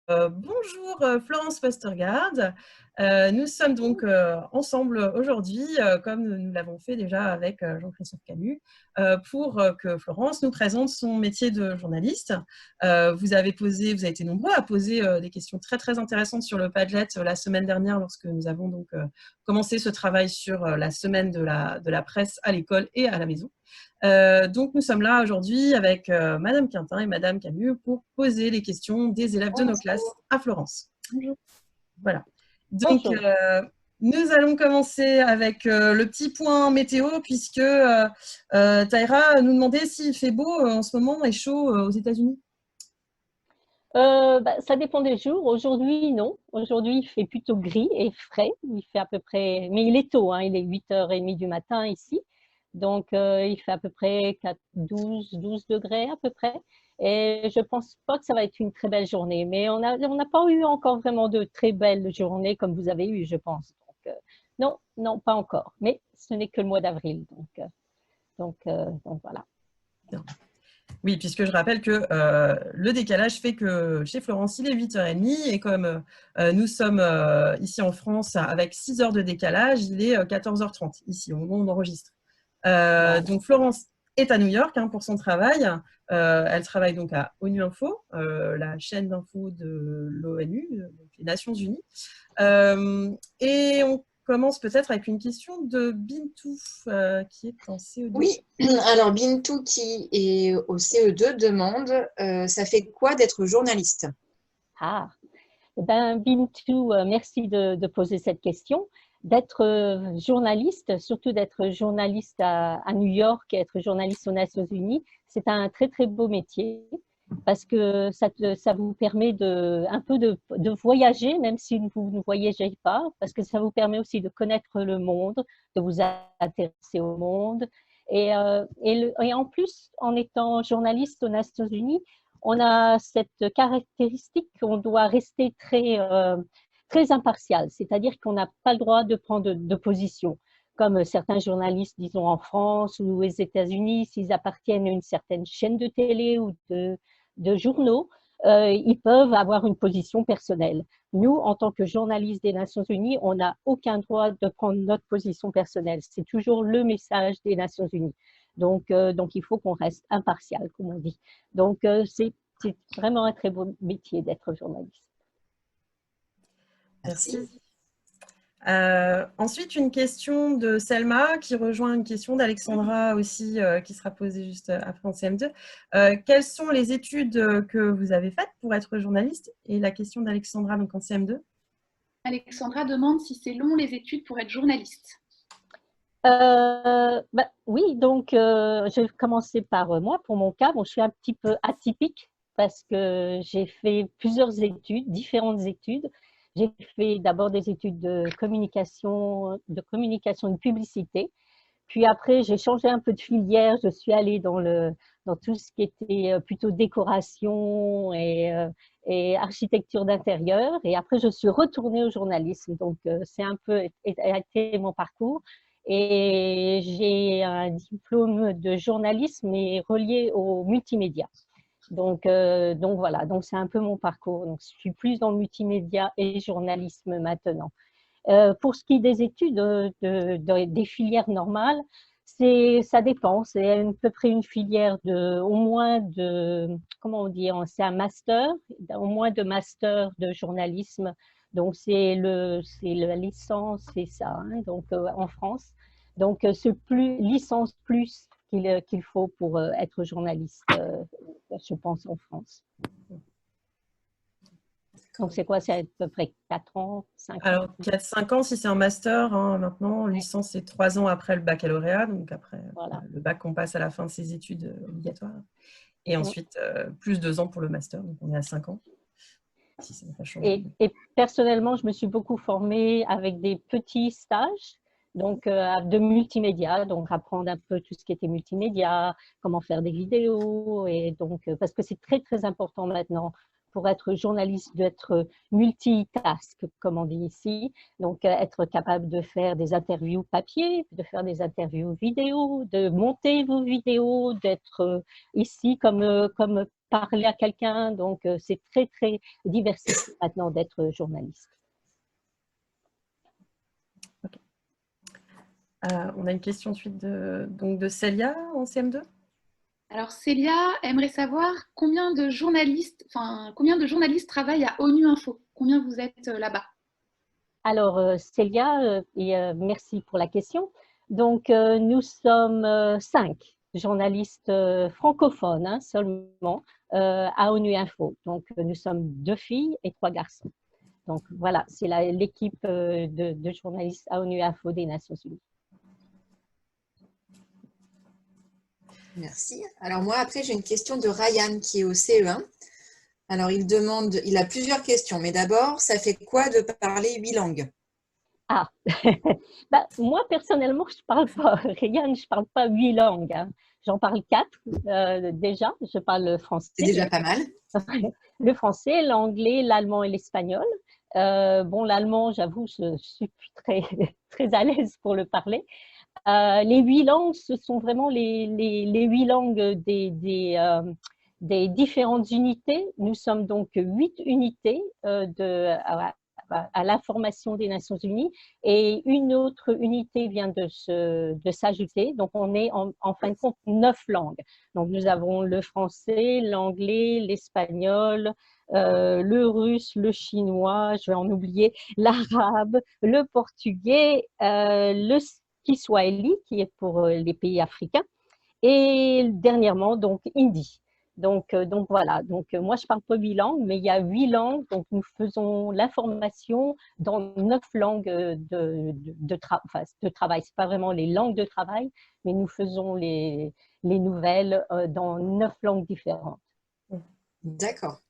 Bonjour Florence Fostergaard. Nous sommes donc ensemble aujourd'hui, comme nous l'avons fait déjà avec Jean-Christophe Camus, pour que Florence nous présente son métier de journaliste. Vous avez été nombreux à poser des questions très très intéressantes sur le Padlet la semaine dernière, lorsque nous avons donc commencé ce travail sur la semaine de la presse à l'école et à la maison. Donc nous sommes là aujourd'hui avec Madame Quintin et Madame Camus pour poser les questions des élèves de nos classes à Florence. Bonjour. Voilà. Donc nous allons commencer avec le petit point météo, puisque Taïra nous demandait s'il fait beau en ce moment et chaud aux États-Unis. Ça dépend des jours. Aujourd'hui, non. Aujourd'hui, il fait plutôt gris et frais. Il fait à peu près, mais il est tôt, hein, il est 8h30 du matin ici. Donc, il fait à peu près 12 degrés à peu près. Et je pense pas que ça va être une très belle journée. Mais on n'a pas eu encore vraiment de très belles journées comme vous avez eu, je pense. Donc, non, non, pas encore. Mais ce n'est que le mois d'avril. Donc voilà. Bien. Oui, puisque je rappelle que le décalage fait que chez Florence, il est 8h30 et comme nous sommes ici en France avec 6 heures de décalage, il est 14h30 ici au moment où on enregistre. Donc Florence est à New York pour son travail. Elle travaille donc à ONU Info, la chaîne d'info de l'ONU, les Nations Unies. Et on commence peut-être avec une question de Bintou, qui est en CE2. Oui, alors Bintou qui est au CE2 demande ça fait quoi d'être journaliste? Ah, ben, Bintou, merci de poser cette question. D'être journaliste, surtout d'être journaliste à New York et être journaliste aux Nations Unies, c'est un très très beau métier parce que ça vous permet un peu de voyager, même si vous ne voyagez pas, parce que ça vous permet aussi de connaître le monde, de vous intéresser au monde. Et en plus, en étant journaliste aux Nations Unies, on a cette caractéristique qu'on doit rester très impartial, c'est-à-dire qu'on n'a pas le droit de prendre de position, comme certains journalistes, disons en France ou aux États-Unis, s'ils appartiennent à une certaine chaîne de télé ou de journaux, ils peuvent avoir une position personnelle. Nous, en tant que journalistes des Nations Unies, on n'a aucun droit de prendre notre position personnelle. C'est toujours le message des Nations Unies. Donc il faut qu'on reste impartial, comme on dit. Donc, c'est vraiment un très beau métier d'être journaliste. Merci. Ensuite, une question de Selma qui rejoint une question d'Alexandra aussi, qui sera posée juste après en CM2. Quelles sont les études que vous avez faites pour être journaliste? Et la question d'Alexandra donc en CM2. Alexandra demande si c'est long les études pour être journaliste. Oui, donc je vais commencer par moi. Pour mon cas, bon, je suis un petit peu atypique parce que j'ai fait plusieurs études, différentes études. J'ai fait d'abord des études de communication et de publicité. Puis après, j'ai changé un peu de filière. Je suis allée dans tout ce qui était plutôt décoration et architecture d'intérieur. Et après, je suis retournée au journalisme. Donc, c'est un peu été mon parcours. Et j'ai un diplôme de journalisme mais relié au multimédia. Donc voilà, donc c'est un peu mon parcours. Donc, je suis plus dans le multimédia et journalisme maintenant. Pour ce qui est des études des filières normales, ça dépend. C'est à peu près une filière au moins comment on dit, c'est un master, au moins de master de journalisme. Donc, c'est la licence, c'est ça, donc en France. Donc, c'est licence plus qu'il faut pour être journaliste, je pense, en France. Donc, c'est quoi? C'est à peu près 4 ans, 5 ans? Alors, 4-5 ans si c'est un master. Maintenant, licence, c'est 3 ans après le baccalauréat. Donc, après voilà. le bac, on passe à la fin de ses études obligatoires. Et ensuite, plus 2 ans pour le master. Donc, on est à 5 ans. Si ça n'a pas changé. Et personnellement, je me suis beaucoup formée avec des petits stages donc, de multimédia, donc apprendre un peu tout ce qui était multimédia, comment faire des vidéos, et donc, parce que c'est très, très important maintenant pour être journaliste d'être multitask, comme on dit ici, donc être capable de faire des interviews papier, de faire des interviews vidéo, de monter vos vidéos, d'être ici comme parler à quelqu'un. Donc, c'est très, très diversifié maintenant d'être journaliste. Okay. On a une question ensuite de Célia en CM2. Alors Célia aimerait savoir combien de journalistes travaillent à ONU Info? Combien vous êtes là-bas? Alors, Célia, merci pour la question. Donc, nous sommes 5 journalistes francophones seulement à ONU Info. Donc, nous sommes 2 filles et 3 garçons. Donc, voilà, c'est l'équipe de journalistes à ONU Info des Nations Unies. Merci. Alors moi, après, j'ai une question de Ryan qui est au CE1. Alors, il a plusieurs questions, mais d'abord, ça fait quoi de parler 8 langues? Ah, bah, moi personnellement, je parle pas, Ryan, je parle pas 8 langues. J'en parle 4 déjà. Je parle français. C'est déjà pas mal. Le français, l'anglais, l'allemand et l'espagnol. Bon, l'allemand, j'avoue, je suis très, très à l'aise pour le parler. Les 8 langues, ce sont vraiment les 8 langues des différentes unités. Nous sommes donc 8 unités à l'information des Nations Unies et une autre unité vient de s'ajouter. Donc, on est en fin de compte 9 langues. Donc, nous avons le français, l'anglais, l'espagnol, le russe, le chinois, je vais en oublier, l'arabe, le portugais, le Kiswahili, qui est pour les pays africains, et dernièrement, donc, hindi. Donc voilà, moi je parle pas 8 langues, mais il y a 8 langues, donc nous faisons l'information dans 9 langues de travail. Ce n'est pas vraiment les langues de travail, mais nous faisons les nouvelles dans 9 langues différentes. D'accord.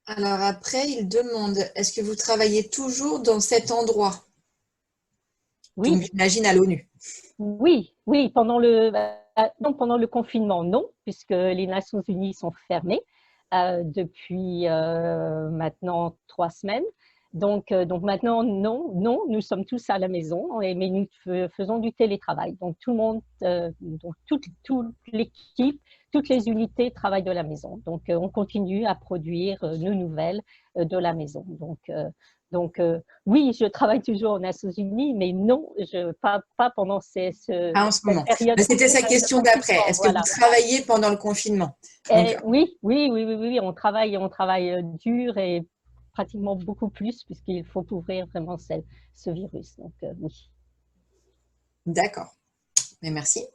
Alors après, il demande, est-ce que vous travaillez toujours dans cet endroit? Oui. Donc, j'imagine à l'ONU. Oui, pendant le confinement, non, puisque les Nations Unies sont fermées depuis maintenant 3 semaines. Donc maintenant, non, nous sommes tous à la maison, mais nous faisons du télétravail. Donc tout le monde, toute l'équipe, toutes les unités travaillent de la maison. Donc on continue à produire nos nouvelles de la maison. Donc oui, je travaille toujours aux Nations Unies, mais non, pas pendant cette période. C'était sa question d'après. Est-ce que vous travaillez pendant le confinement? Oui, on travaille dur et pratiquement beaucoup plus puisqu'il faut couvrir vraiment ce virus. Donc oui. D'accord. Mais merci.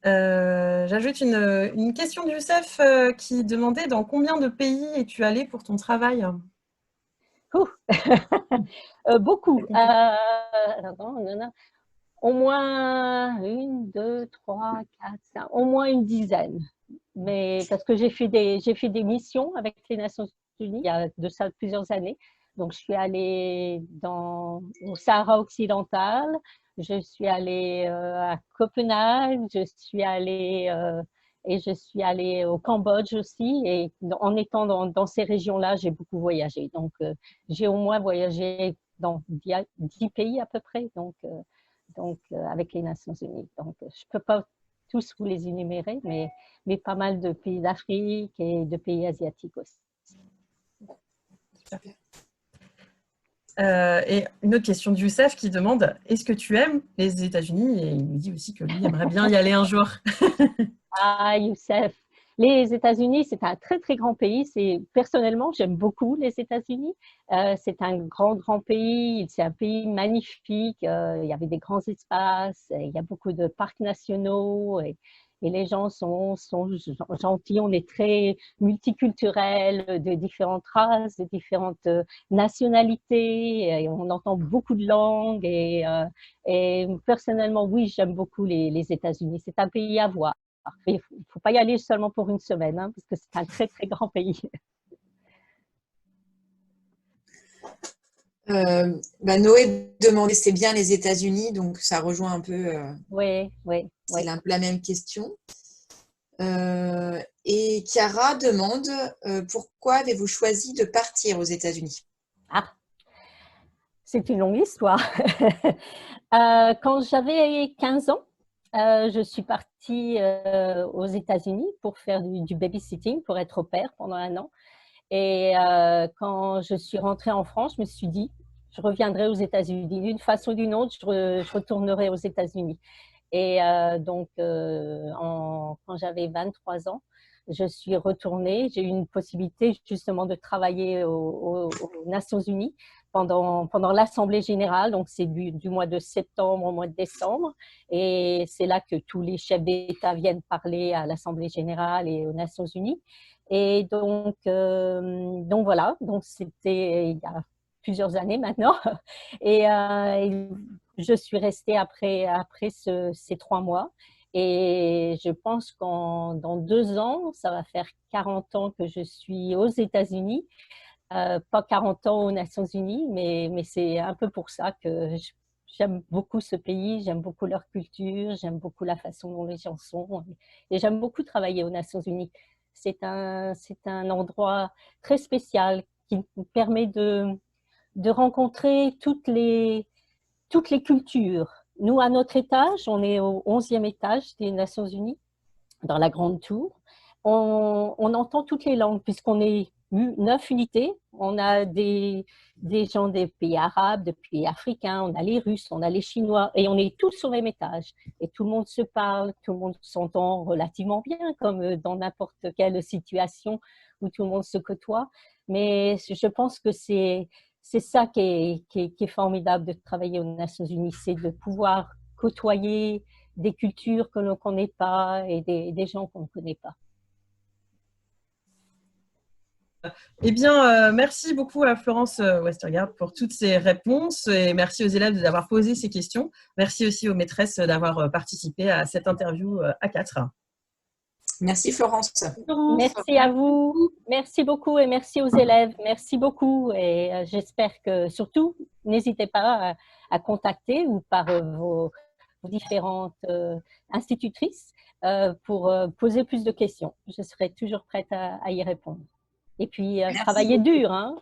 J'ajoute une question de Youssef qui demandait dans combien de pays es-tu allé pour ton travail? Beaucoup. Au moins 1, 2, 3, 4, 5, au moins une dizaine. Mais parce que j'ai fait des missions avec les Nations Unies il y a de ça plusieurs années. Donc, je suis allée au Sahara occidental, je suis allée à Copenhague, je suis allée au Cambodge aussi. Et en étant dans ces régions-là, j'ai beaucoup voyagé. Donc, j'ai au moins voyagé dans 10 pays à peu près. Donc avec les Nations Unies. Donc, je ne peux pas tous vous les énumérer, mais pas mal de pays d'Afrique et de pays asiatiques aussi. Super. Et une autre question de Youssef qui demande, est-ce que tu aimes les États-Unis? Et il nous dit aussi que lui aimerait bien y aller un jour. Ah, Youssef, les États-Unis, c'est un très, très grand pays. Personnellement, j'aime beaucoup les États-Unis. C'est un grand, grand pays. C'est un pays magnifique. Il y avait des grands espaces. Il y a beaucoup de parcs nationaux. Et les gens sont gentils. On est très multiculturel, de différentes races, de différentes nationalités. Et on entend beaucoup de langues. Et personnellement, oui, j'aime beaucoup les États-Unis. C'est un pays à voir. Il ne faut pas y aller seulement pour une semaine, parce que c'est un très, très grand pays. Noé demandait, c'est bien les États-Unis, donc ça rejoint un peu. Oui. C'est la même question. Et Chiara demande, pourquoi avez-vous choisi de partir aux États-Unis? Ah, c'est une longue histoire. Quand j'avais 15 ans, Je suis partie aux États-Unis pour faire du babysitting, pour être au pair pendant 1 an. Et quand je suis rentrée en France, je me suis dit, je reviendrai aux États-Unis. D'une façon ou d'une autre, je retournerai aux États-Unis. Et donc, quand j'avais 23 ans, je suis retournée. J'ai eu une possibilité justement de travailler aux Nations Unies pendant l'Assemblée générale. Donc, c'est du mois de septembre au mois de décembre. Et c'est là que tous les chefs d'État viennent parler à l'Assemblée générale et aux Nations Unies. Et donc voilà, donc c'était il y a plusieurs années maintenant. Et je suis restée après ces 3 mois. Et je pense dans 2 ans, ça va faire 40 ans que je suis aux États-Unis. Pas 40 ans aux Nations Unies, mais c'est un peu pour ça que j'aime beaucoup ce pays, j'aime beaucoup leur culture, j'aime beaucoup la façon dont les gens sont. Et j'aime beaucoup travailler aux Nations Unies. C'est un endroit très spécial qui nous permet de rencontrer toutes les cultures. Nous, à notre étage, on est au 11e étage des Nations Unies, dans la grande tour. On entend toutes les langues, puisqu'on est 9 unités. On a des gens des pays arabes, des pays africains, on a les Russes, on a les Chinois, et on est tous au même étage. Et tout le monde se parle, tout le monde s'entend relativement bien, comme dans n'importe quelle situation où tout le monde se côtoie. Mais je pense que c'est ça qui est formidable de travailler aux Nations Unies, c'est de pouvoir côtoyer des cultures que l'on ne connaît pas et des gens qu'on ne connaît pas. Eh bien, merci beaucoup à Florence Westergaard pour toutes ces réponses et merci aux élèves d'avoir posé ces questions. Merci aussi aux maîtresses d'avoir participé à cette interview à 4. Merci Florence. Merci à vous, merci beaucoup et merci aux élèves, merci beaucoup et j'espère que surtout, n'hésitez pas à contacter ou par vos différentes institutrices pour poser plus de questions. Je serai toujours prête à y répondre. Et puis, travailler dur, hein.